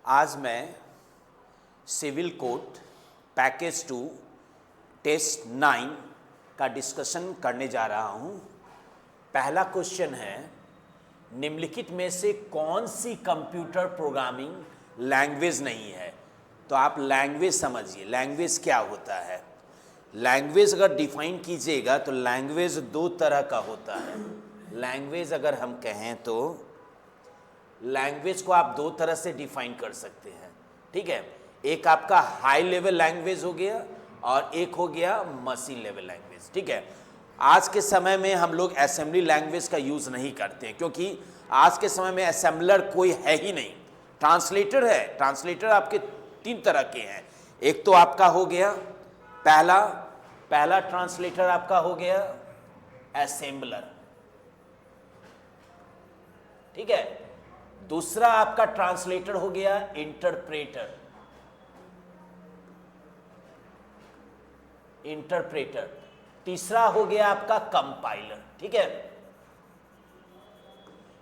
आज मैं civil code package 2 test 9 का डिस्कशन करने जा रहा हूं। पहला क्वेश्चन है, निम्नलिखित में से कौन सी कंप्यूटर प्रोग्रामिंग लैंग्वेज नहीं है। तो आप लैंग्वेज समझिए, लैंग्वेज क्या होता है। लैंग्वेज अगर डिफाइन कीजिएगा तो लैंग्वेज दो तरह का होता है। लैंग्वेज अगर हम कहें तो लैंग्वेज को आप दो तरह से डिफाइन कर सकते हैं, ठीक है। एक आपका हाई लेवल लैंग्वेज हो गया और एक हो गया मशीन लेवल लैंग्वेज, ठीक है। आज के समय में हम लोग असेंबली लैंग्वेज का यूज नहीं करते हैं, क्योंकि आज के समय में असेंबलर कोई है ही नहीं। ट्रांसलेटर है। ट्रांसलेटर आपके तीन तरह के हैं। एक तो आपका हो गया पहला ट्रांसलेटर आपका हो गया असेंबलर, ठीक है। दूसरा आपका ट्रांसलेटर हो गया इंटरप्रेटर। तीसरा हो गया आपका कंपाइलर, ठीक है।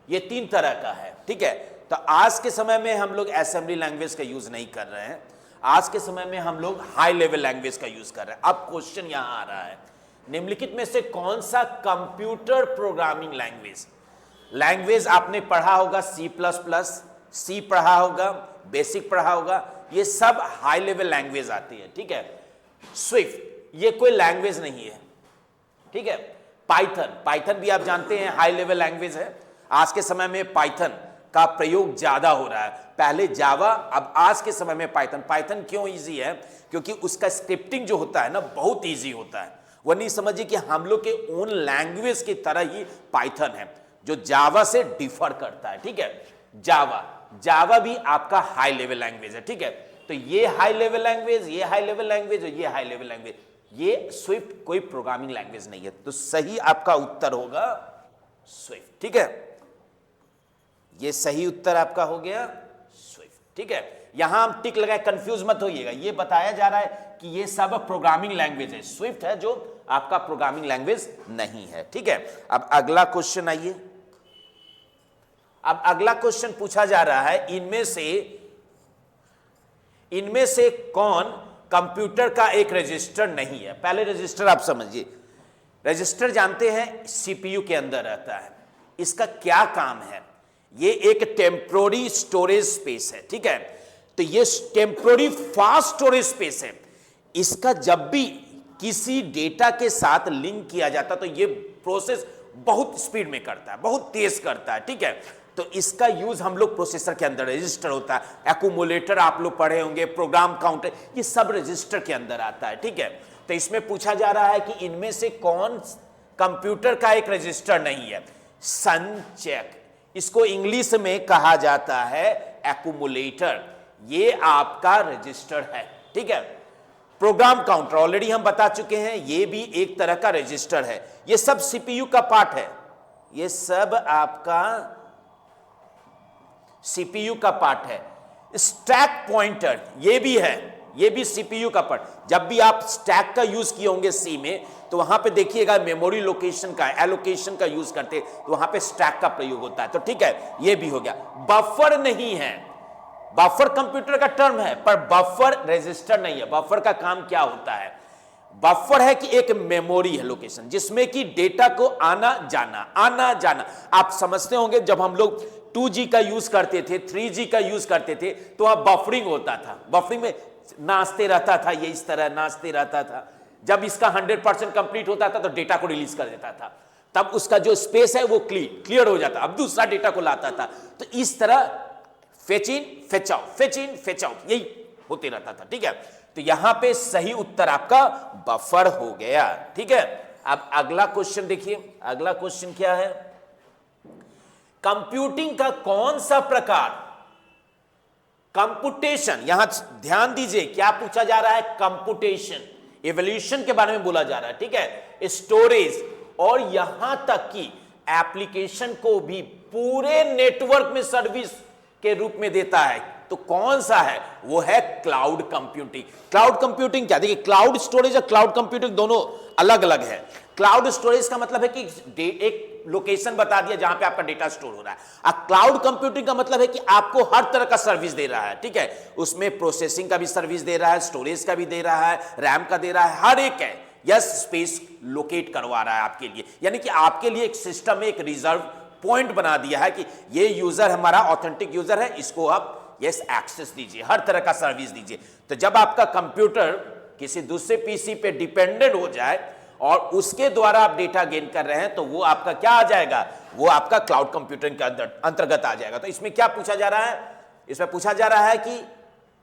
ये तीन तरह का है, ठीक है। तो आज के समय में हम लोग असेंबली लैंग्वेज का यूज नहीं कर रहे हैं। आज के समय में हम लोग हाई लेवल लैंग्वेज का यूज कर रहे हैं। अब क्वेश्चन यहां आ रहा है, निम्नलिखित में से कौन सा कंप्यूटर प्रोग्रामिंग लैंग्वेज आपने पढ़ा होगा, सी पढ़ा होगा, बेसिक पढ़ा होगा, ये सब हाई लेवल लैंग्वेज आती है, ठीक है। स्विफ्ट ये कोई लैंग्वेज नहीं है, ठीक है। पाइथन भी आप जानते हैं हाई लेवल लैंग्वेज है। आज के समय में पाइथन का प्रयोग ज्यादा हो रहा है। पहले जावा, अब आज के समय में पाइथन क्यों इजी है? क्योंकि उसका स्क्रिप्टिंग जो होता है ना, बहुत इजी होता है। वो नहीं समझिए कि हम लोग के ओन लैंग्वेज की तरह ही पाइथन है, जो जावा से डिफर करता है, ठीक है। जावा भी आपका हाई लेवल लैंग्वेज है, ठीक है। तो ये हाई लेवल लैंग्वेज, ये हाई लेवल लैंग्वेज और ये हाई लेवल लैंग्वेज, ये स्विफ्ट कोई प्रोग्रामिंग लैंग्वेज नहीं है। तो सही आपका उत्तर होगा स्विफ्ट, ठीक है। ये सही उत्तर आपका हो गया स्विफ्ट, ठीक है। यहां हम टिक लगाए, कंफ्यूज मत होइएगा। ये बताया जा रहा है कि ये सब प्रोग्रामिंग लैंग्वेज है, स्विफ्ट है जो आपका प्रोग्रामिंग लैंग्वेज नहीं है, ठीक है। अब अगला क्वेश्चन आइए। अब अगला क्वेश्चन पूछा जा रहा है, इनमें से कौन कंप्यूटर का एक रजिस्टर नहीं है। पहले रजिस्टर आप समझिए। रजिस्टर जानते हैं सीपीयू के अंदर रहता है। इसका क्या काम है? ये एक टेम्पोररी स्टोरेज स्पेस है, ठीक है। तो ये टेम्पोररी फास्ट स्टोरेज स्पेस है। इसका जब भी किसी डेटा के साथ लिंक किया जाता है तो ये प्रोसेस बहुत स्पीड में करता है, बहुत तेज करता है, ठीक है। तो इसका यूज हम लोग प्रोसेसर के अंदर, रजिस्टर होता है। एक्यूमुलेटर आप लोग पढ़े होंगे, प्रोग्राम काउंटर, ये सब रजिस्टर के अंदर आता है, ठीक है। तो इसमें पूछा जा रहा है कि इनमें से कौन कंप्यूटर का एक रजिस्टर नहीं है। संचयक, इसको इंग्लिश में कहा जाता है एक्यूमुलेटर, ये आपका रजिस्टर है, ठीक है। प्रोग्राम काउंटर ऑलरेडी हम बता चुके हैं, ये भी एक तरह का रजिस्टर है। ये सब सीपीयू का पार्ट है, ये सब आपका सीपीयू का पार्ट है। स्टैक पॉइंटर ये भी है, ये भी सीपीयू का पार्ट। जब भी आप स्टैक का यूज किए होंगे सी में, तो वहां पे देखिएगा मेमोरी लोकेशन का, एलोकेशन का यूज करते, तो वहां पे स्टैक का प्रयोग होता है। तो ठीक है, ये भी हो गया। बफर नहीं है, बफर कंप्यूटर का टर्म है, पर बफर रजिस्टर नहीं है। बफर का काम क्या होता है? बफर है कि एक मेमोरी है, लोकेशन, जिसमें कि डेटा को आना जाना। आप समझते होंगे जब हम लोग 2G का यूज करते थे, 3G का यूज करते थे, तो वहां बफरिंग होता था। बफरिंग में नाचते रहता था, ये इस तरह नाचते रहता था। जब इसका 100% कंप्लीट होता था तो डेटा को रिलीज कर देता था, तब उसका जो स्पेस है वो क्लियर हो जाता, अब दूसरा डेटा को लाता था। तो इस तरह फेच इन फेच आउट यही होते रहता था, ठीक है। तो यहां पे सही उत्तर आपका बफर हो गया, ठीक है। अब अगला क्वेश्चन देखिए। अगला क्वेश्चन क्या है? कंप्यूटिंग का कौन सा प्रकार, कंप्यूटेशन, यहां ध्यान दीजिए क्या पूछा जा रहा है? कंप्यूटेशन, एवोल्यूशन के बारे में बोला जा रहा है, ठीक है। स्टोरेज और यहां तक कि एप्लीकेशन को भी पूरे नेटवर्क में सर्विस के रूप में देता है। तो कौन सा है? वो है क्लाउड कंप्यूटिंग। क्लाउड कंप्यूटिंग क्या? देखिए, क्लाउड स्टोरेज और क्लाउड कंप्यूटिंग दोनों अलग अलग है। क्लाउड स्टोरेज का मतलब है कि एक लोकेशन बता दिया जहां पे आपका डेटा स्टोर हो रहा है। क्लाउड कंप्यूटिंग का मतलब है कि आपको हर तरह का सर्विस दे रहा है, ठीक है, उसमें प्रोसेसिंग का भी सर्विस दे रहा है, स्टोरेज का भी दे रहा है, रैम का दे रहा है, हर एक है, यस, स्पेस लोकेट करवा रहा है आपके लिए। यानी कि आपके लिए एक सिस्टम में एक रिजर्व पॉइंट बना दिया है कि ये यूजर हमारा ऑथेंटिक यूजर है, इसको आप यस एक्सेस दीजिए, हर तरह का सर्विस दीजिए। तो जब आपका कंप्यूटर किसी दूसरे पीसी पे डिपेंडेंट हो जाए और उसके द्वारा आप डेटा गेन कर रहे हैं, तो वो आपका क्या आ जाएगा, वो आपका क्लाउड कंप्यूटिंग के अंतर्गत आ जाएगा। तो इसमें क्या पूछा जा रहा है, इसमें पूछा जा रहा है कि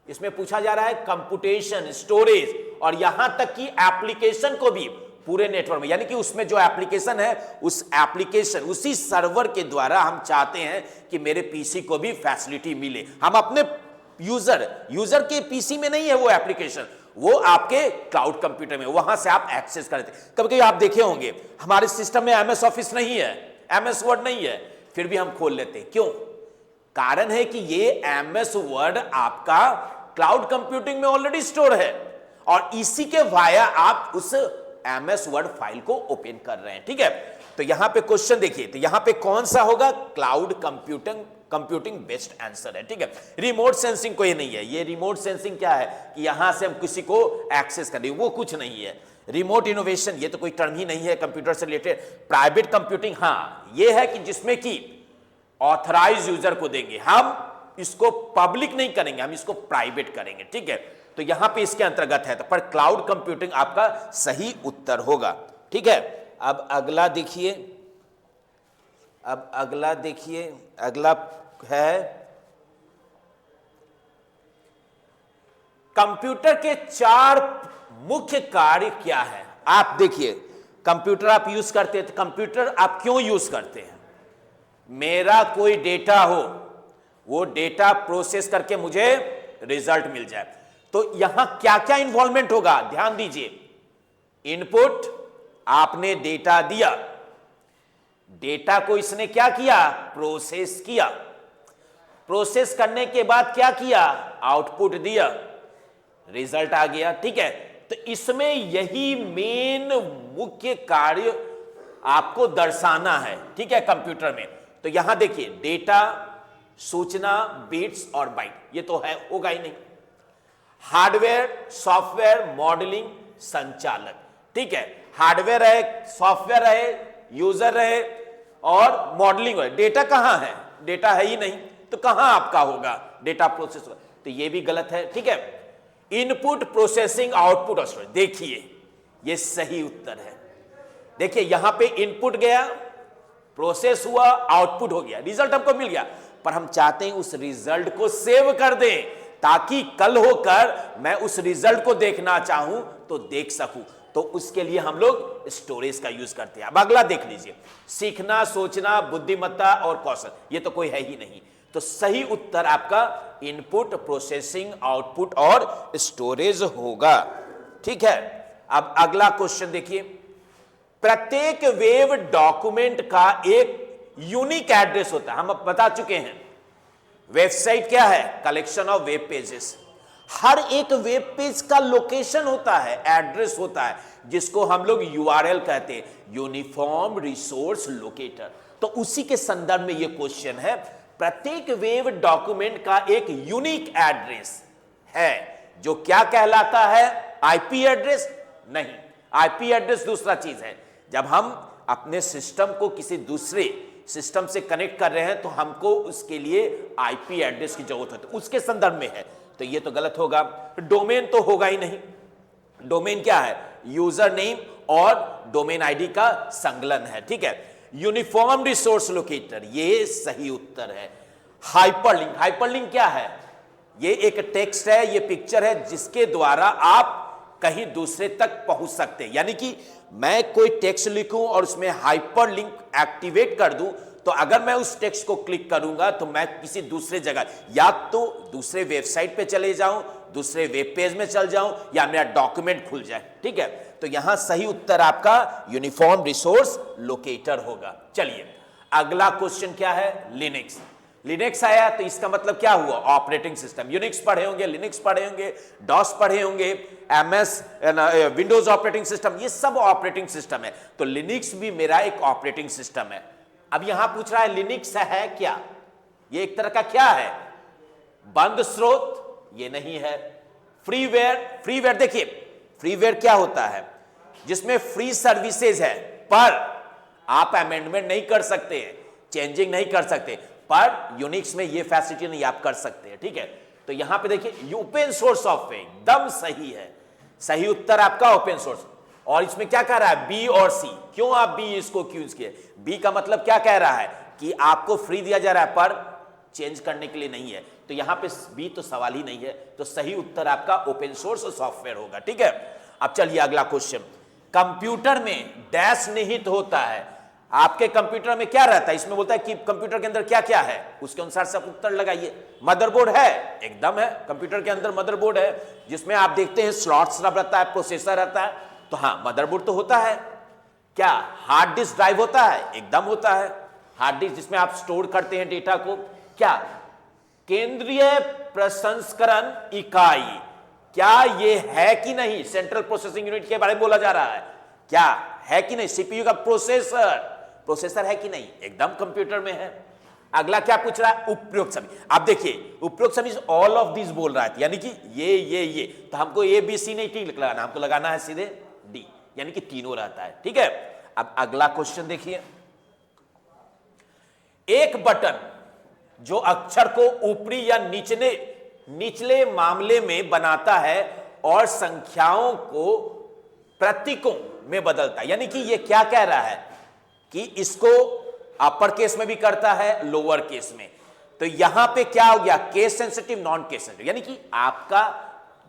इसमें पूछा जा रहा है कंप्यूटेशन, स्टोरेज और यहां तक कि एप्लीकेशन को भी पूरे नेटवर्क में, यानी कि उसमें जो एप्लीकेशन है उस एप्लीकेशन उसी सर्वर के द्वारा हम चाहते हैं कि मेरे पीसी को भी फैसिलिटी मिले। हम अपने यूजर के पीसी में नहीं है वो एप्लीकेशन, वो आपके क्लाउड कंप्यूटर में, वहां से आप एक्सेस करते। कभी कभी आप देखे होंगे हमारे सिस्टम में एमएस ऑफिस नहीं है, एमएस वर्ड नहीं है, फिर भी हम खोल लेते हैं। क्यों? कारण है कि ये एमएस वर्ड आपका क्लाउड कंप्यूटिंग में ऑलरेडी स्टोर है और इसी के वाया आप उस एमएस वर्ड फाइल को ओपन कर रहे हैं, ठीक है। तो यहां पे क्वेश्चन देखिए, तो यहां पे कौन सा होगा, क्लाउड कंप्यूटिंग बेस्ट आंसर है, ठीक है। रिमोट सेंसिंग कोई नहीं है, ये रिमोट सेंसिंग क्या है कि यहां से हम किसी को एक्सेस करें, वो कुछ नहीं है। रिमोट इनोवेशन ये तो कोई टर्म ही नहीं है कंप्यूटर से रिलेटेड। प्राइवेट कंप्यूटिंग हाँ ये है कि जिसमें कि ऑथराइज यूजर को देंगे, हम इसको पब्लिक नहीं करेंगे, हम इसको प्राइवेट करेंगे, ठीक है। तो यहां पे इसके अंतर्गत है, तो पर क्लाउड कंप्यूटिंग आपका सही उत्तर होगा, ठीक है। अब अगला देखिए, अगला है कंप्यूटर के 4 मुख्य कार्य क्या है। आप देखिए कंप्यूटर आप यूज करते हैं, तो कंप्यूटर आप क्यों यूज करते हैं, मेरा कोई डेटा हो, वो डेटा प्रोसेस करके मुझे रिजल्ट मिल जाए। तो यहां क्या क्या इन्वॉल्वमेंट होगा, ध्यान दीजिए। इनपुट, आपने डेटा दिया, डेटा को इसने क्या किया, प्रोसेस किया, प्रोसेस करने के बाद क्या किया, आउटपुट दिया, रिजल्ट आ गया, ठीक है। तो इसमें यही मेन मुख्य कार्य आपको दर्शाना है, ठीक है, कंप्यूटर में। तो यहां देखिए डेटा, सूचना, बिट्स और बाइट, ये तो है, होगा ही नहीं। हार्डवेयर, सॉफ्टवेयर, मॉडलिंग, संचालक, ठीक है। हार्डवेयर है, सॉफ्टवेयर है, यूजर है और मॉडलिंग है। डेटा कहां है, डेटा है ही नहीं, तो कहां आपका होगा डेटा प्रोसेस होगा, तो ये भी गलत है, ठीक है। इनपुट, प्रोसेसिंग, आउटपुट और स्टोरेज, देखिए ये सही उत्तर है। देखिए यहां पे इनपुट गया, प्रोसेस हुआ, आउटपुट हो गया, रिजल्ट हमको मिल गया, पर हम चाहते हैं उस रिजल्ट को सेव कर दें ताकि कल होकर मैं उस रिजल्ट को देखना चाहूं तो देख सकूं। तो उसके लिए हम लोग स्टोरेज का यूज करते हैं। अब अगला देख लीजिए, सीखना, सोचना, बुद्धिमत्ता और कौशल, ये तो कोई है ही नहीं। तो सही उत्तर आपका इनपुट, प्रोसेसिंग, आउटपुट और स्टोरेज होगा, ठीक है। अब अगला क्वेश्चन देखिए, प्रत्येक वेब डॉक्यूमेंट का एक यूनिक एड्रेस होता है, हम अब बता चुके हैं। वेबसाइट क्या है, कलेक्शन ऑफ वेब पेजेस। हर एक वेब पेज का लोकेशन होता है, एड्रेस होता है, जिसको हम लोग यूआरएल कहते हैं, यूनिफॉर्म रिसोर्स लोकेटर। तो उसी के संदर्भ में यह क्वेश्चन है, प्रत्येक वेब डॉक्यूमेंट का एक यूनिक एड्रेस है, जो क्या कहलाता है, आईपी एड्रेस नहीं, आईपी एड्रेस दूसरा चीज है। जब हम अपने सिस्टम को किसी दूसरे सिस्टम से कनेक्ट कर रहे हैं तो हमको उसके लिए आईपी एड्रेस की जरूरत होती है, उसके संदर्भ में है, तो ये तो गलत होगा। डोमेन तो होगा ही नहीं, डोमेन क्या है, यूजर नेम और डोमेन आईडी का संकलन है, ठीक है। यूनिफॉर्म रिसोर्स लोकेटर, ये सही उत्तर है। हाइपरलिंक, हाइपरलिंक क्या है, ये एक टेक्स्ट है, ये पिक्चर है, जिसके द्वारा आप कहीं दूसरे तक पहुंच सकते हैं। यानी कि मैं कोई टेक्स्ट लिखूं और उसमें हाइपरलिंक एक्टिवेट कर दूं, तो अगर मैं उस टेक्स्ट को क्लिक करूंगा तो मैं किसी दूसरे जगह, या तो दूसरे वेबसाइट पे चले जाऊं, दूसरे वेब पेज में चल जाऊं, या मेरा डॉक्यूमेंट खुल जाए, ठीक है। तो यहां सही उत्तर आपका यूनिफॉर्म रिसोर्स लोकेटर होगा। चलिए अगला क्वेश्चन क्या है, लिनक्स। लिनक्स आया तो इसका मतलब क्या हुआ, ऑपरेटिंग सिस्टम। यूनिक्स पढ़े होंगे, लिनक्स पढ़े होंगे, डॉस पढ़े होंगे, एमएस विंडोज ऑपरेटिंग सिस्टम, ये सब ऑपरेटिंग सिस्टम है। तो लिनक्स भी मेरा एक ऑपरेटिंग सिस्टम है। अब यहां पूछ रहा है लिनक्स है क्या, ये एक तरह का क्या है, बंद स्रोत, ये नहीं है। फ्रीवेयर, फ्रीवेयर देखिए फ्रीवेयर क्या होता है, जिसमें फ्री सर्विसेज है पर आप अमेंडमेंट नहीं कर सकते हैं, चेंजिंग नहीं कर सकते, पर यूनिक्स में ये फैसिलिटी नहीं आप कर सकते हैं, ठीक है। तो यहां पे देखिए ओपन सोर्स सॉफ्टवेयर एकदम सही है, सही उत्तर आपका ओपन सोर्स। और इसमें क्या कह रहा है, बी और सी, क्यों आप बी इसको क्यों किए, बी का मतलब क्या कह रहा है कि आपको फ्री दिया जा रहा है पर चेंज करने के लिए नहीं है, तो यहां पे बी तो सवाल ही नहीं है, तो सही उत्तर आपका ओपन सोर्स सॉफ्टवेयर होगा, ठीक है। अब चलिए अगला क्वेश्चन, कंप्यूटर में डैश निहित होता है, आपके कंप्यूटर में क्या रहता है, इसमें बोलता है कि कंप्यूटर के अंदर क्या क्या है, उसके अनुसार से आप उत्तर लगाइए। मदरबोर्ड है, एकदम है, कंप्यूटर के अंदर मदरबोर्ड है, जिसमें आप देखते हैं स्लॉट्स रहता है, प्रोसेसर रहता है, तो हाँ मदरबोर्ड तो होता है। क्या हार्ड डिस्क ड्राइव होता है, एकदम होता है, हार्ड डिस्क जिसमें आप स्टोर करते हैं डेटा को। क्या केंद्रीय प्रसंस्करण इकाई, क्या ये है कि नहीं, सेंट्रल प्रोसेसिंग यूनिट के बारे में बोला जा रहा है, क्या है कि नहीं, सीपीयू का प्रोसेसर, प्रोसेसर है कि नहीं, एकदम कंप्यूटर में है। अगला क्या पूछ रहा है, उपयुक्त सभी। आप देखिए उपयुक्त सभी ऑल ऑफ दिस बोल रहा है, यानी कि ये, तो हमको ए बी सी नहीं ठीक लगाना, हमको लगाना है सीधे डी, यानी कि तीनों रहता है, ठीक है। अब अगला क्वेश्चन देखिए, एक बटन जो अक्षर को ऊपरी या निचले मामले में बनाता है और संख्याओं को प्रतीकों में बदलता है, यानी कि ये क्या कह रहा है कि इसको अपर केस में भी करता है, लोअर केस में। तो यहां पे क्या हो गया, case sensitive, non case sensitive, यानी कि आपका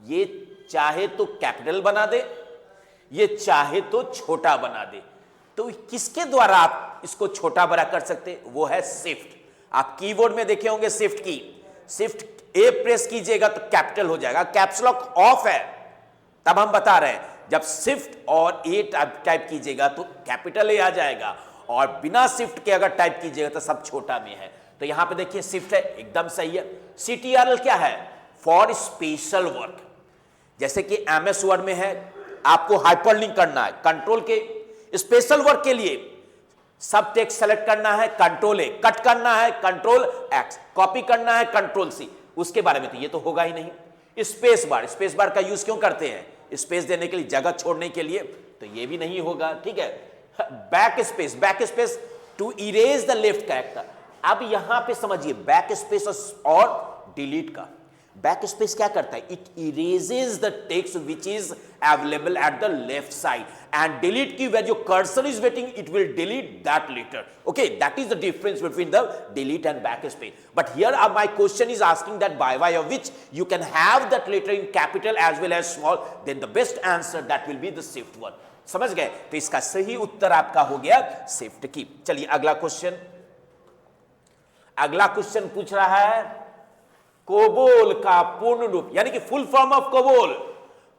ये चाहे तो कैपिटल बना दे, ये चाहे तो छोटा बना दे। तो किसके द्वारा आप इसको छोटा बड़ा कर सकते, वो है शिफ्ट। आप कीबोर्ड में देखे होंगे शिफ्ट की, शिफ्ट ए प्रेस कीजिएगा तो कैपिटल हो जाएगा, कैप्स लॉक ऑफ है, तब हम बता रहे हैं जब शिफ्ट और ए टाइप कीजिएगा तो कैपिटल ए आ जाएगा, और बिना शिफ्ट के अगर टाइप कीजिएगा तो सब छोटा में है। तो यहां पे देखिए शिफ्ट है, एकदम सही है। सीटीआरएल क्या है, फॉर स्पेशल वर्क, जैसे कि एमएस वर्ड में है, आपको हाइपरलिंक करना है, कंट्रोल के स्पेशल वर्क के लिए सब टेक्स्ट सेलेक्ट करना है, कंट्रोल ए, कट करना है कंट्रोल एक्स, कॉपी करना है कंट्रोल सी, उसके बारे में तो ये तो होगा ही नहीं। स्पेस बार का यूज क्यों करते हैं, स्पेस देने के लिए, जगह छोड़ने के लिए, तो ये भी नहीं होगा, ठीक है। Back space to erase the left character. अब यहां पे समझिए बैक स्पेस और डिलीट का, बैक स्पेस क्या करता है, it erases the text which is available at the left side, and delete की where your cursor is waiting, it will delete that later. Okay, that is the difference between the delete and backspace. But here my question is asking that by way of which you can have that letter in capital as well as small, then the best answer that will be the shift one. समझ गए, तो इसका सही उत्तर आपका हो गया shift की। चलिए अगला क्वेश्चन, अगला क्वेश्चन पूछ रहा है कोबोल का पूर्ण रूप, यानी कि full form of COBOL,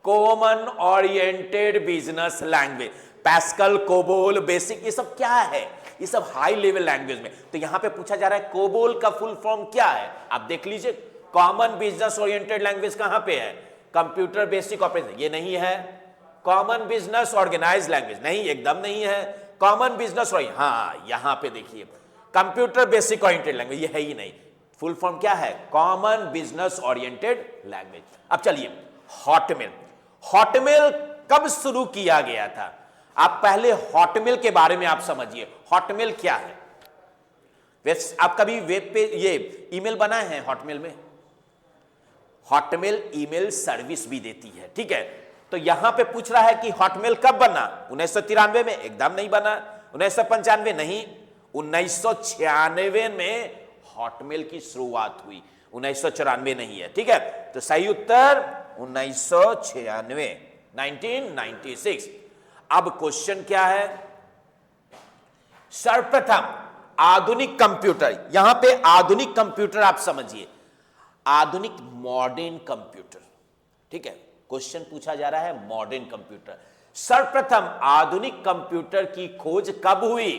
common oriented business language. Pascal, COBOL, basic, ये सब क्या है, ये सब हाई लेवल लैंग्वेज में। तो यहां पे पूछा जा रहा है कोबोल का फुल फॉर्म क्या है, आप देख लीजिए। कॉमन बिजनेस ओरिएंटेड लैंग्वेज कहां पे है, कंप्यूटर बेसिक ऑपरेशन, ये नहीं है। कॉमन बिजनेस ऑर्गेनाइज लैंग्वेज, नहीं, एकदम नहीं है। कॉमन बिजनेस, हाँ यहां पे देखिए कंप्यूटर बेसिक ओरिएंटेड लैंग्वेज, ये है ही नहीं। फुल फॉर्म क्या है, कॉमन बिजनेस ओरिएंटेड लैंग्वेज। अब चलिए हॉटमेल, हॉटमेल कब शुरू किया गया था, आप पहले हॉटमेल के बारे में आप समझिए, हॉटमेल क्या है। आप कभी वेब पे ये ईमेल बनाए हैं हॉटमेल में, हॉटमेल ईमेल सर्विस भी देती है, ठीक है। तो यहां पे पूछ रहा है कि हॉटमेल कब बना, 1993 में, एकदम नहीं बना। 1995 नहीं, 1996 में हॉटमेल की शुरुआत हुई, 1994 नहीं है, ठीक है। तो सही उत्तर 1996, 1996। अब क्वेश्चन क्या है, सर्वप्रथम आधुनिक कंप्यूटर, यहां पे आधुनिक कंप्यूटर आप समझिए, आधुनिक मॉडर्न कंप्यूटर, ठीक है। क्वेश्चन पूछा जा रहा है मॉडर्न कंप्यूटर। सर्वप्रथम आधुनिक कंप्यूटर की खोज कब हुई,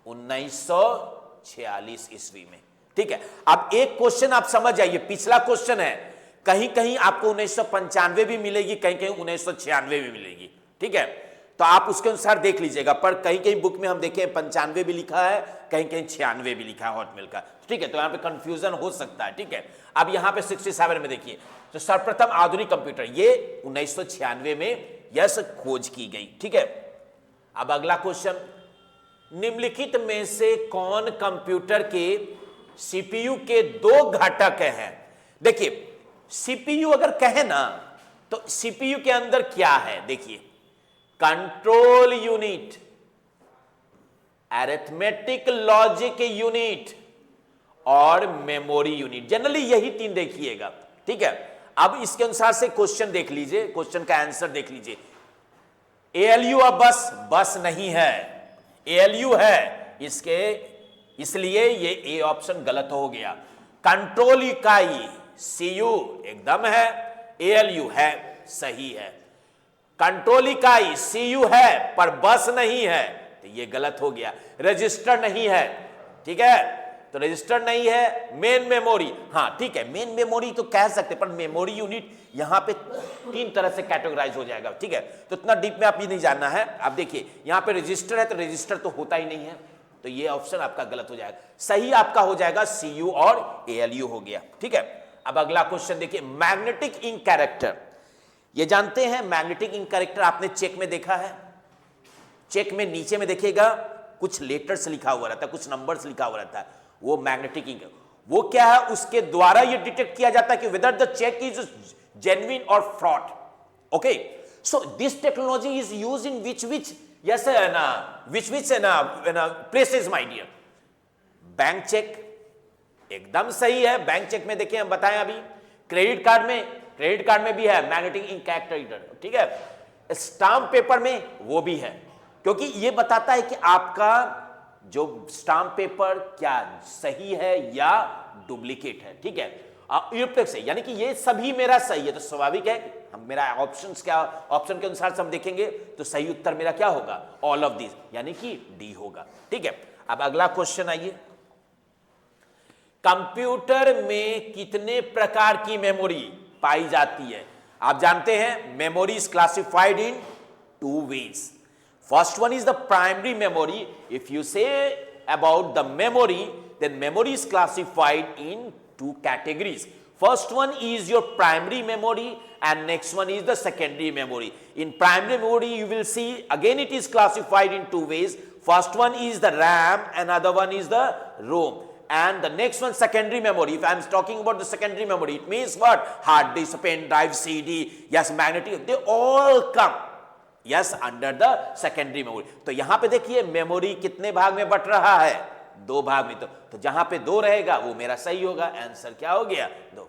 1946 ईस्वी में, ठीक है। अब एक क्वेश्चन आप समझ जाइए, पिछला क्वेश्चन है, कहीं कहीं आपको 1995 भी मिलेगी, कहीं कहीं 1996 भी मिलेगी, ठीक है। तो आप उसके अनुसार देख लीजिएगा, पर कहीं कहीं बुक में हम देखें 95 भी लिखा है, कहीं कहीं 96 भी लिखा है हॉटमेल का, ठीक है। तो यहां पे कंफ्यूजन हो सकता है, ठीक है। अब यहां पे 67 में देखिए, तो सर्वप्रथम आधुनिक कंप्यूटर ये 1996 में यस खोज की गई, ठीक है। अब अगला क्वेश्चन, निम्नलिखित में से कौन कंप्यूटर के सीपीयू के दो घटक हैं? देखिए सीपीयू अगर कहे ना, तो सीपीयू के अंदर क्या है, देखिए control unit, arithmetic logic unit और मेमोरी यूनिट, जनरली यही तीन देखिएगा, ठीक है। अब इसके अनुसार से क्वेश्चन देख लीजिए, क्वेश्चन का आंसर देख लीजिए। एएलयू अब बस नहीं है, एएलयू है, इसलिए ये ए ऑप्शन गलत हो गया। कंट्रोल इकाई सीयू एकदम है, एएलयू है, सही है। कंट्रोल इकाई सीयू है पर बस नहीं है, तो ये गलत हो गया। रजिस्टर नहीं है, ठीक है, तो रजिस्टर नहीं है। मेन मेमोरी, हाँ ठीक है, मेन मेमोरी तो कह सकते, पर मेमोरी यूनिट यहां पे तीन तरह से कैटेगराइज हो जाएगा, ठीक है। तो इतना डीप में आप ये नहीं जानना है। आप देखिए यहां पे रजिस्टर है, तो रजिस्टर तो होता ही नहीं है, तो ये ऑप्शन आपका गलत हो जाएगा। सही आपका हो जाएगा सीयू और एएलयू हो गया, ठीक है। अब अगला क्वेश्चन देखिए, मैग्नेटिक इंक कैरेक्टर, ये जानते हैं मैग्नेटिक इंक कैरेक्टर आपने चेक में देखा है। चेक में नीचे में देखिएगा कुछ लेटर्स लिखा हुआ रहता है, कुछ नंबर्स लिखा हुआ रहता है, वो मैग्नेटिक इंक, वो क्या है, उसके द्वारा ये डिटेक्ट किया जाता है कि whether the cheque is genuine और fraud. Okay, so this technology is used in which yes na which na places my dear? Bank cheque एकदम सही है, बैंक चेक में देखिए हम बताएं अभी। क्रेडिट कार्ड में भी है मैग्नेटिक इंक कैरेक्टर, ठीक है। स्टाम्प पेपर में वो भी है, क्योंकि ये बताता है कि आपका जो स्टाम्प पेपर क्या सही है या डुप्लीकेट है, ठीक है। यूरोपेक्स है, यानी कि ये सभी मेरा सही है, तो स्वाभाविक है हम मेरा ऑप्शंस क्या, ऑप्शन के अनुसार से हम देखेंगे तो सही उत्तर मेरा क्या होगा, ऑल ऑफ दिस, यानी कि डी होगा, ठीक है। अब अगला क्वेश्चन आइए, कंप्यूटर में कितने प्रकार की मेमोरी पाई जाती है? आप जानते हैं memory is classified in two ways. First one is the primary memory. If you say about the memory, then memory is classified in two categories. First one is your primary memory and next one is the secondary memory. In primary memory you will see again it is classified in two ways. First one is the RAM, another one is the ROM, and the next one secondary memory. If I am talking about the secondary memory, it means what? Hard disk, pen drive, CD, yes, magnetic, they all come yes under the secondary memory. तो यहां पे देखिए memory कितने भाग में but रहा है, दो भाग में। तो जहां पे दो रहेगा वो मेरा सही होगा, आंसर क्या हो गया, दो।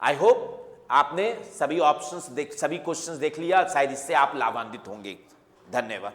आई होप आपने सभी ऑप्शंस सभी क्वेश्चंस देख लिया, शायद इससे आप लाभान्वित होंगे। धन्यवाद।